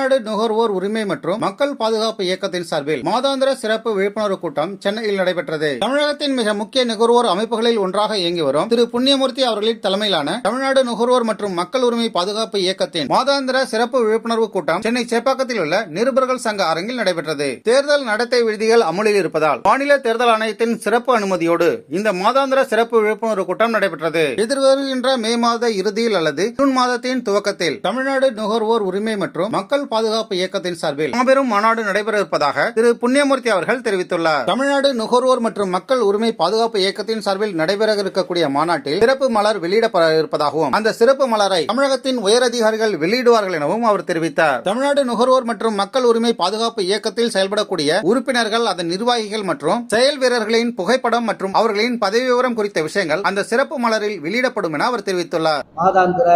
தமிழ்நாடு நுகர்வோர் உரிமை மற்றும் மக்கள் பாதுகாப்பு இயக்கத்தின் சார்பில் மாதாந்திர சிறப்பு விழிப்புணர்வு கூட்டம் சென்னையில் நடைபெற்றது. தமிழகத்தின் மிக முக்கிய நுகர்வோர் அமைப்புகளில் ஒன்றாக இயங்கி வரும் திரு புண்ணியமூர்த்தி அவர்களின் தலைமையிலான தமிழ்நாடு நுகர்வோர் மற்றும் மக்கள் உரிமை பாதுகாப்பு இயக்கத்தின் மாதாந்திர சிறப்பு விழிப்புணர்வு கூட்டம் சென்னை சேப்பாக்கத்தில் உள்ள நிருபர்கள் சங்க அரங்கில் நடைபெற்றது. தேர்தல் நடத்தை விதிகள் அமலில் இருப்பதால் மாநில தேர்தல் ஆணையத்தின் சிறப்பு அனுமதியோடு இந்த மாதாந்திர சிறப்பு விழிப்புணர்வு கூட்டம் நடைபெற்றது. எதிர்வருகின்ற மே மாத இறுதியில் அல்லது ஜூன் மாதத்தின் துவக்கத்தில் தமிழ்நாடு நுகர்வோர் உரிமை மற்றும் மக்கள் பாதுகாப்பு இயக்கத்தின் சார்பில் மாபெரும் மாநாடு நடைபெற இருப்பதாக திரு புண்ணியமூர்த்தி அவர்கள் தெரிவித்துள்ளார். தமிழ்நாடு நுகர்வோர் மற்றும் மக்கள் உரிமை பாதுகாப்பு இயக்கத்தின் சார்பில் நடைபெற இருக்கக்கூடிய மாநாட்டில் சிறப்பு மலர் வெளியிடப்பட இருப்பதாகவும் அந்த சிறப்பு மலரை தமிழகத்தின் உயரதிகாரிகள் வெளியிடுவார்கள் எனவும் அவர் தெரிவித்தார். தமிழ்நாடு நுகர்வோர் மற்றும் மக்கள் உரிமை பாதுகாப்பு இயக்கத்தில் செயல்படக்கூடிய உறுப்பினர்கள், அதன் நிர்வாகிகள் மற்றும் செயல் வீரர்களின் புகைப்படம் மற்றும் அவர்களின் பதவி விவரம் குறித்த விஷயங்கள் அந்த சிறப்பு மலரில் வெளியிடப்படும் என அவர் தெரிவித்துள்ளார். மாதாந்திர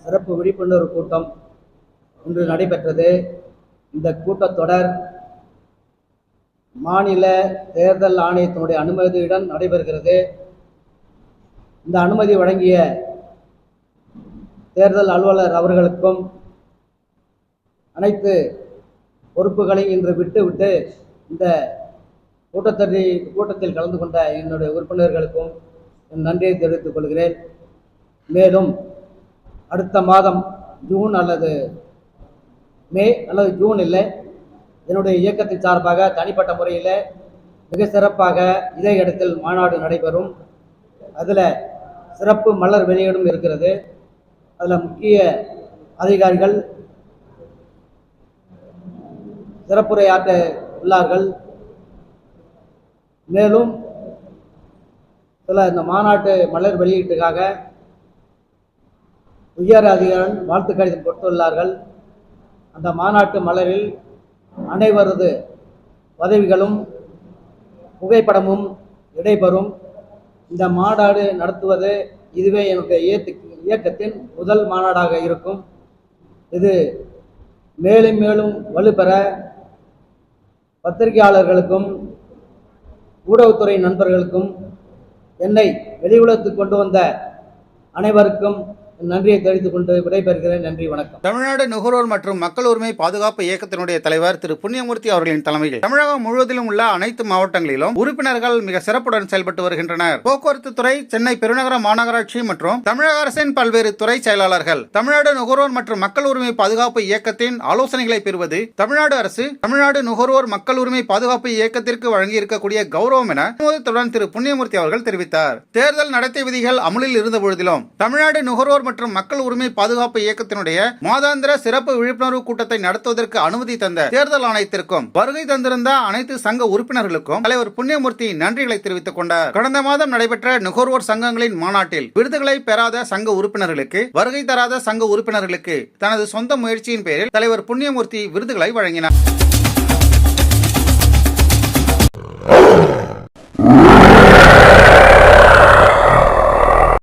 சிறப்பு விழிப்புணர்வு கூட்டம் இன்று நடைபெற்றது. இந்த கூட்டத்தொடர் மாநில தேர்தல் ஆணையத்தினுடைய அனுமதியுடன் நடைபெறுகிறது. இந்த அனுமதி வழங்கிய தேர்தல் அலுவலர் அவர்களுக்கும் அனைத்து பொறுப்புகளையும் இன்று விட்டுவிட்டு இந்த கூட்டத்தில் கலந்து கொண்ட என்னுடைய உறுப்பினர்களுக்கும் நன்றியை தெரிவித்துக் கொள்கிறேன். மேலும் அடுத்த மாதம் ஜூன் அல்லது மே அல்லது ஜூன் இல்லை, என்னுடைய இயக்கத்தின் சார்பாக தனிப்பட்ட முறையில் மிக சிறப்பாக இதே இடத்தில் மாநாடு நடைபெறும். அதில் சிறப்பு மலர் வெளியீடும் இருக்கிறது. அதில் முக்கிய அதிகாரிகள் சிறப்புரையாற்ற உள்ளார்கள். மேலும் இந்த மாநாட்டு மலர் வெளியீட்டுக்காக உயர் அதிகாரிகள் வாழ்த்து கடிதம் கொடுத்துள்ளார்கள். அந்த மாநாட்டு மலரில் அனைவரது பதவிகளும் புகைப்படமும் இடைபெறும். இந்த மாநாடு நடத்துவது இதுவே என்னுடைய இயக்கத்தின் முதல் மாநாடாக இருக்கும். இது மேலும் மேலும் வலுப்பெற பத்திரிகையாளர்களுக்கும் ஊடகத்துறை நண்பர்களுக்கும் என்னை வெளியுலகத்துக்கு கொண்டு வந்த அனைவருக்கும் நன்றியை தெரிவித்துக் கொண்டு விடைபெறுகிறேன். நன்றி, வணக்கம். தமிழ்நாடு நுகர்வோர் மற்றும் மக்கள் உரிமை பாதுகாப்பு இயக்கத்தினுடைய தலைவர் திரு புண்ணியமூர்த்தி அவர்களின் தலைமையில் தமிழகம் முழுவதிலும் உள்ள அனைத்து மாவட்டங்களிலும் உறுப்பினர்கள் மிக சிறப்புடன் செயல்பட்டு வருகின்றனர். போக்குவரத்து துறை, சென்னை பெருநகர மாநகராட்சி மற்றும் தமிழக அரசின் பல்வேறு துறை செயலாளர்கள் தமிழ்நாடு நுகர்வோர் மற்றும் மக்கள் உரிமை பாதுகாப்பு இயக்கத்தின் ஆலோசனைகளை பெறுவது தமிழ்நாடு அரசு தமிழ்நாடு நுகர்வோர் மக்கள் உரிமை பாதுகாப்பு இயக்கத்திற்கு வழங்கி இருக்கக்கூடிய கௌரவம் என அனுமதித்துடன் திரு புண்ணியமூர்த்தி அவர்கள் தெரிவித்தார். தேர்தல் நடத்தை விதிகள் அமலில் இருந்த பொழுதிலும் தமிழ்நாடு நுகர்வோர் மற்றும் மக்கள் உரிமை பாதுகாப்பு இயக்கத்தினுடைய மாதாந்திர சிறப்பு விழிப்புணர்வு கூட்டத்தை நடத்துவதற்கு அனுமதி தந்த தேர்தல் ஆணையத்திற்கும் வருகை தந்திருந்த அனைத்து சங்க உறுப்பினர்களுக்கும் தலைவர் புண்ணியமூர்த்தி நன்றிகளை தெரிவித்துக் கொண்டார். கடந்த மாதம் நடைபெற்ற நுகர்வோர் சங்கங்களின் மாநாட்டில் விருதுகளை பெறாத சங்க உறுப்பினர்களுக்கு, வருகை தராத சங்க உறுப்பினர்களுக்கு தனது சொந்த முயற்சியின் பேரில் தலைவர் புண்ணியமூர்த்தி விருதுகளை வழங்கினார்.